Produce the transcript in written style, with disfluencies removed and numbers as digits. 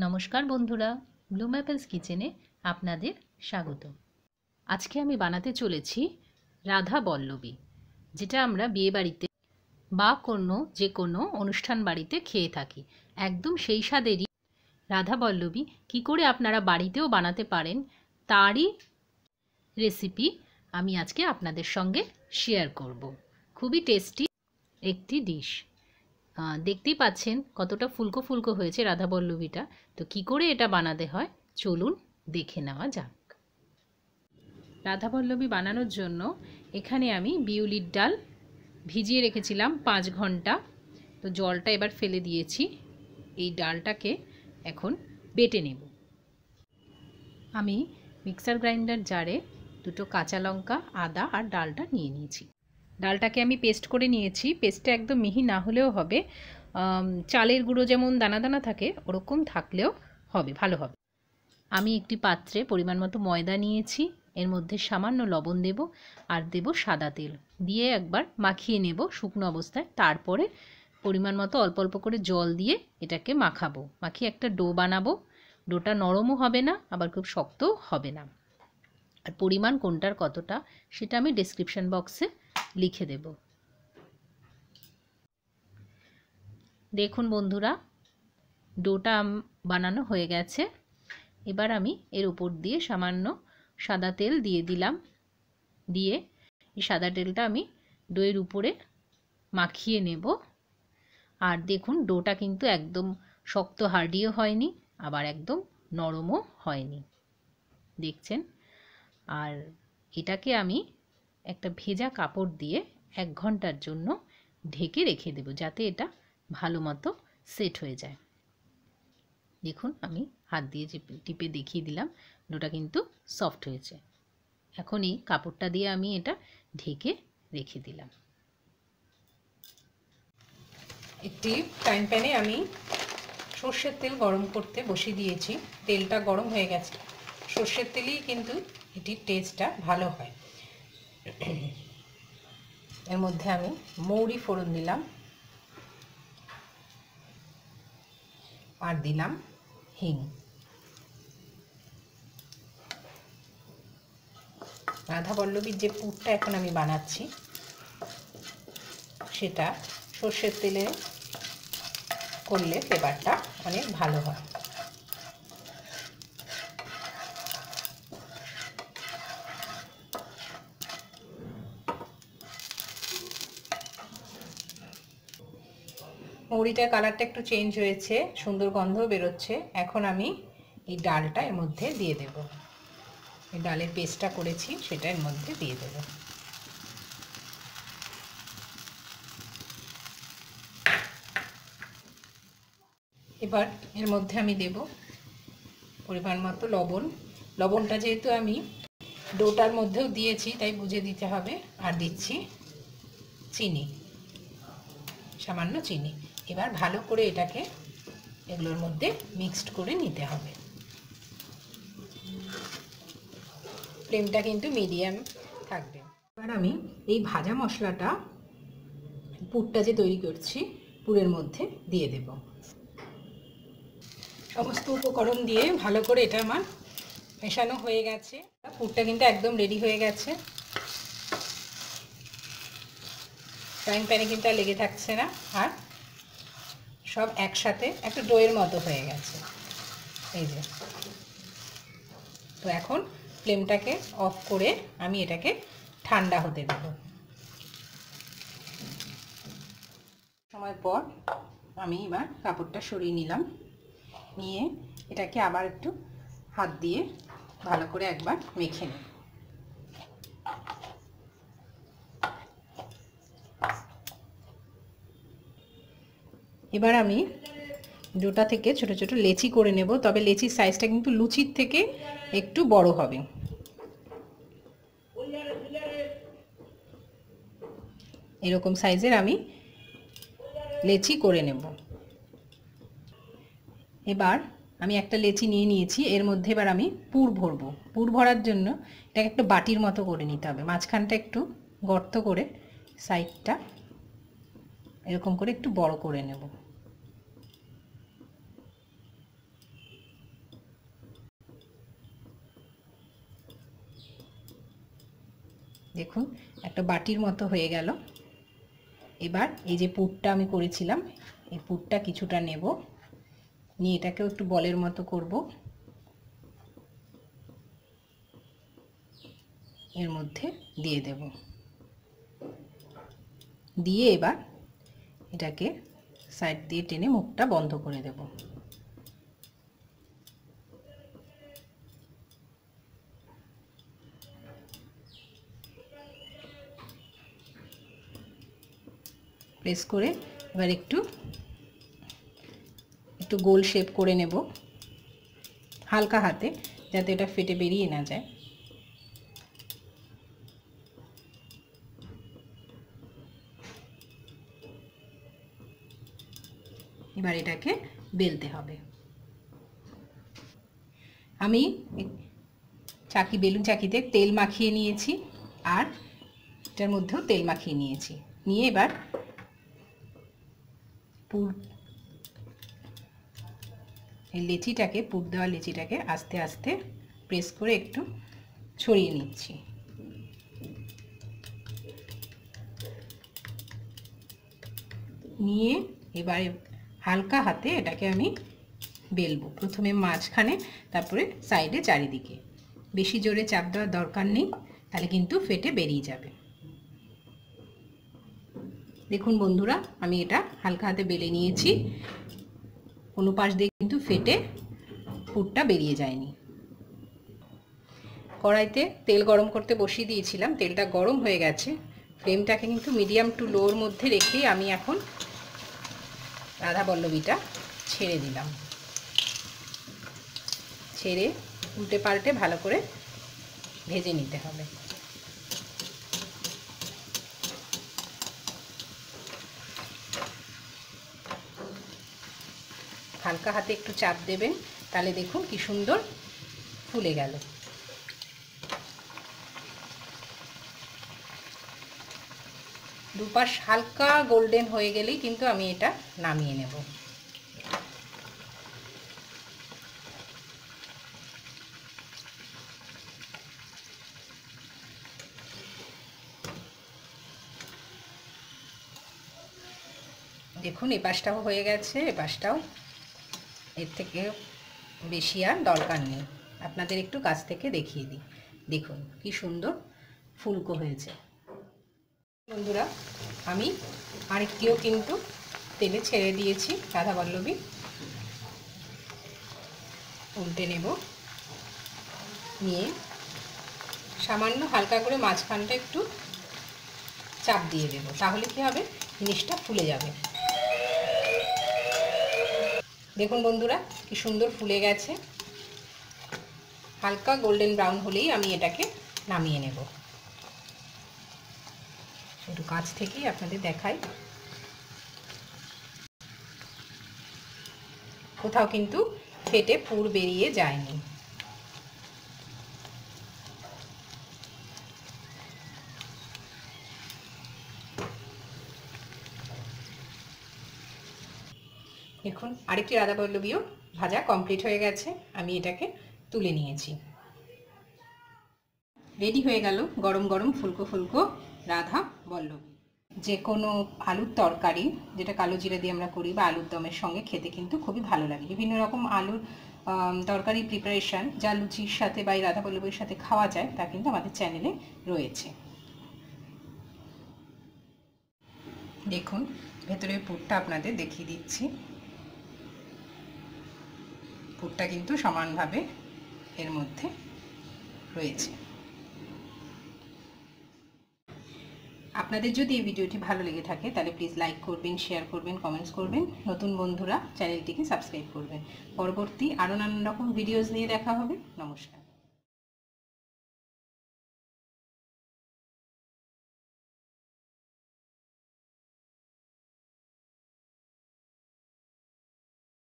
নমস্কার বন্ধুরা, Bloom apples কিচেনে আপনাদের স্বাগত। আজকে আমি বানাতে চলেছি রাধা বল্লবী, যেটা আমরা বিয়েবাড়িতে বা যে কোনো অনুষ্ঠান বাড়িতে খেয়ে থাকি। একদম সেই স্বাদেরই রাধা বল্লবী কী করে আপনারা বাড়িতেও বানাতে পারেন তারই রেসিপি আমি আজকে আপনাদের সঙ্গে শেয়ার করব। খুবই টেস্টি একটি ডিশ। দেখতেই পাচ্ছেন কতটা ফুলকো ফুলকো হয়েছে রাধা বল্লবীটা। তো কি করে এটা বানাতে হয় চলুন দেখে নেওয়া যাক। রাধা বল্লবী বানানোর জন্য এখানে আমি বিউলির ডাল ভিজিয়ে রেখেছিলাম 5 ঘন্টা। তো জলটা এবার ফেলে দিয়েছি। এই ডালটাকে এখন বেটে নেব। আমি মিক্সার গ্রাইন্ডার জারে দুটো কাঁচা লঙ্কা, আদা আর ডালটা নিয়ে নিয়েছি। ডালটাকে আমি পেস্ট করে নিয়েছি। পেস্টটা একদম মিহি না হলেও হবে, চালের গুঁড়ো যেমন দানা দানা থাকে ওরকম থাকলেও হবে, ভালো হবে। আমি একটি পাত্রে পরিমাণ মতো ময়দা নিয়েছি, এর মধ্যে সামান্য লবণ দেব আর দেব সাদা তেল, দিয়ে একবার মাখিয়ে নেব শুকনো অবস্থায়। তারপরে পরিমাণ মতো অল্প অল্প করে জল দিয়ে এটাকে মাখাবো, মাখিয়ে একটা ডো বানাবো। ডোটা নরমও হবে না আবার খুব শক্তও হবে না। আর পরিমাণ কোনটার কতটা সেটা আমি ডেসক্রিপশন বক্সে লিখে দেব। দেখুন বন্ধুরা, ডোটা বানানো হয়ে গেছে। এবার আমি এর উপর দিয়ে সামান্য সাদা তেল দিয়ে দিলাম। দিয়ে এই সাদা তেলটা আমি ডোয়ের উপরে মাখিয়ে নেব। আর দেখুন ডোটা কিন্তু একদম শক্ত হার্ডিও হয়নি আবার একদম নরমও হয়নি, দেখছেন। আর এটাকে আমি একটা ভেজা কাপড় দিয়ে 1 ঘন্টার জন্য ঢেকে রেখে দেব, যাতে এটা ভালো মতো সেট হয়ে যায়। দেখুন আমি হাত দিয়ে টিপে দেখিয়ে দিলাম, ডোটা কিন্তু সফট হয়েছে। এখন এই কাপড়টা দিয়ে আমি এটা ঢেকে রেখে দিলাম। একটি ফ্রাইং প্যানে আমি সর্ষের তেল গরম করতে বসিয়ে দিয়েছি। তেলটা গরম হয়ে গেছে। সর্ষের তেলেই কিন্তু এটির টেস্টটা ভালো হয়। এর মধ্যে আমি মৌরি ফোড়ন দিলাম আর দিলাম হিং। রাধা বল্লবীর যে পুরটা এখন আমি বানাচ্ছি সেটা সর্ষের তেলে করলে ফ্লেভারটা অনেক ভালো হয়। মৌরিটার কালারটা একটু চেঞ্জ হয়েছে, সুন্দর গন্ধও বেরোচ্ছে। এখন আমি এই ডালটা এর মধ্যে দিয়ে দেব। এই ডালের পেস্টটা করেছি সেটা এর মধ্যে দিয়ে দেব। এবার এর মধ্যে আমি দেব পরিমাণ মতো লবণ। লবণটা যেহেতু আমি ডোটার মধ্যেও দিয়েছি তাই বুঝে দিতে হবে। আর দিচ্ছি চিনি, সামান্য চিনি। এবার ভালো করে এটাকে এগুলোর মধ্যে মিক্সড করে নিতে হবে। ফ্লেমটা কিন্তু মিডিয়াম থাকবে। এবার আমি এই ভাজা মশলাটা, পুরটা যে তৈরি করছি পুরের মধ্যে দিয়ে দেব। সমস্ত উপকরণ দিয়ে ভালো করে এটা আমার মেশানো হয়ে গেছে। পুরটা কিন্তু একদম রেডি হয়ে গেছে। ফ্রাইং প্যানে কিন্তু আর লেগে থাকছে না, আর সব একসাথে একটা ডোয়ের মতো হয়ে গেছে। এই যে, তো এখন ফ্লেমটাকে অফ করে আমি এটাকে ঠান্ডা হতে দেব। সময় পর আমি এবার কাপড়টা সরিয়ে নিলাম, নিয়ে এটাকে আবার একটু হাত দিয়ে ভালো করে একবার মেখে নেব। এবার আমি ডোটা থেকে ছোট ছোট লেচি করে নেব, তবে লেচির সাইজটা কিন্তু লুচির থেকে একটু বড় হবে। এরকম সাইজের আমি লেচি করে নেব। এবার আমি একটা লেচি নিয়ে নিয়েছি, এর মধ্যে এবার আমি পুর ভরবো। পুর ভরার জন্য এটাকে একটু বাটির মতো করে নিতে হবে। মাঝখানটা একটু গর্ত করে সাইডটা এরকম করে একটু বড় করে নেব। দেখুন একটা বাটির মতো হয়ে গেল। এবার এই যে পুরটা আমি করেছিলাম, এই পুরটা কিছুটা নেব, নিয়ে এটাকেও একটু বলের মতো করব, এর মধ্যে দিয়ে দেব, দিয়ে এবার এটাকে সাইড দিয়ে টেনে মুখটা বন্ধ করে দেব। প্রেস করে এবার একটু গোল শেপ করে নেব হালকা হাতে, যাতে এটা ফেটে বেরিয়ে না যায়। এবার এটাকে বেলতে হবে। আমি বেলুন চাকিতে তেল মাখিয়ে নিয়েছি, আর এটার মধ্যেও তেল মাখিয়ে নিয়েছি। নিয়ে এবার এই লেচিটাকে, পুর দেওয়া লেচিটাকে আস্তে আস্তে প্রেস করে একটু ছড়িয়ে নিচ্ছি। নিয়ে এবারে হালকা হাতে এটাকে আমি বেলবো, প্রথমে মাঝখানে, তারপরে সাইডে, চারিদিকে। বেশি জোরে চাপ দেওয়ার দরকার নেই, তাহলে কিন্তু ফেটে বেরিয়ে যাবে। দেখুন বন্ধুরা, আমি এটা হালকা হাতে বেলে নিয়েছি, কোনো পাশ দিয়ে কিন্তু ফেটে পুরটা বেরিয়ে যায়নি। কড়াইতে তেল গরম করতে বসিয়ে দিয়েছিলাম, তেলটা গরম হয়ে গেছে। ফ্লেমটাকে কিন্তু মিডিয়াম টু লোর মধ্যে রেখেই আমি এখন রাধা বল্লবীটা ছেড়ে দিলাম। ছেড়ে উল্টে পাল্টে ভালো করে ভেজে নিতে হবে। হালকা হাতে একটু চাপ দেবেন, তাহলে দেখুন কি সুন্দর ফুলে গেল। দুপাশ হালকা গোল্ডেন হয়ে গেলেই কিন্তু আমি এটা নামিয়ে নেব। দেখুন এই পাশটাও হয়ে গেছে, এ পাশটাও। এর থেকে বেশি আর দরকার নেই, আপনাদের একটু কাছ থেকে দেখিয়ে দিই। দেখুন কি সুন্দর ফুলকো হয়েছে। বন্ধুরা, আমি আরেকটিও কিন্তু তেলে ছেড়ে দিয়েছি রাধা বল্লবী। উল্টে নেব, নিয়ে সামান্য হালকা করে মাঝখানটা একটু চাপ দিয়ে দেব, তাহলে কি হবে, জিনিসটা ফুলে যাবে। দেখুন বন্ধুরা কি সুন্দর ফুলে গেছে। হালকা গোল্ডেন ব্রাউন হলেই আমি এটাকে নামিয়ে নেব। একটু কাছ থেকেই আপনাদের দেখাই, কোথাও কিন্তু ফেটে পুর বেরিয়ে যায়নি। দেখুন আরেকটি রাধা বল্লবীও ভাজা কমপ্লিট হয়ে গেছে, আমি এটাকে তুলে নিয়েছি। রেডি হয়ে গেল গরম গরম ফুলকো ফুলকো রাধা বল্লবী। যে কোনো আলুর তরকারি, যেটা কালো জিরা দিয়ে আমরা করি, বা আলুর দমের সঙ্গে খেতে কিন্তু খুবই ভালো লাগে। বিভিন্ন রকম আলুর তরকারি প্রিপারেশান যা লুচির সাথে বা এই রাধা বল্লবীর সাথে খাওয়া যায়, তা কিন্তু আমাদের চ্যানেলে রয়েছে। দেখুন ভেতরের পুরটা আপনাদের দেখিয়ে দিচ্ছি। পুরটা কিন্তু সমানভাবে এর মধ্যে রয়েছে। আপনাদের যদি এই ভিডিওটি ভালো লেগে থাকে তাহলে প্লিজ লাইক করবেন, শেয়ার করবেন, কমেন্টস করবেন। নতুন বন্ধুরা চ্যানেলটিকে সাবস্ক্রাইব করবেন। পরবর্তী আরও নানান রকম ভিডিওস নিয়ে দেখা হবে। নমস্কার।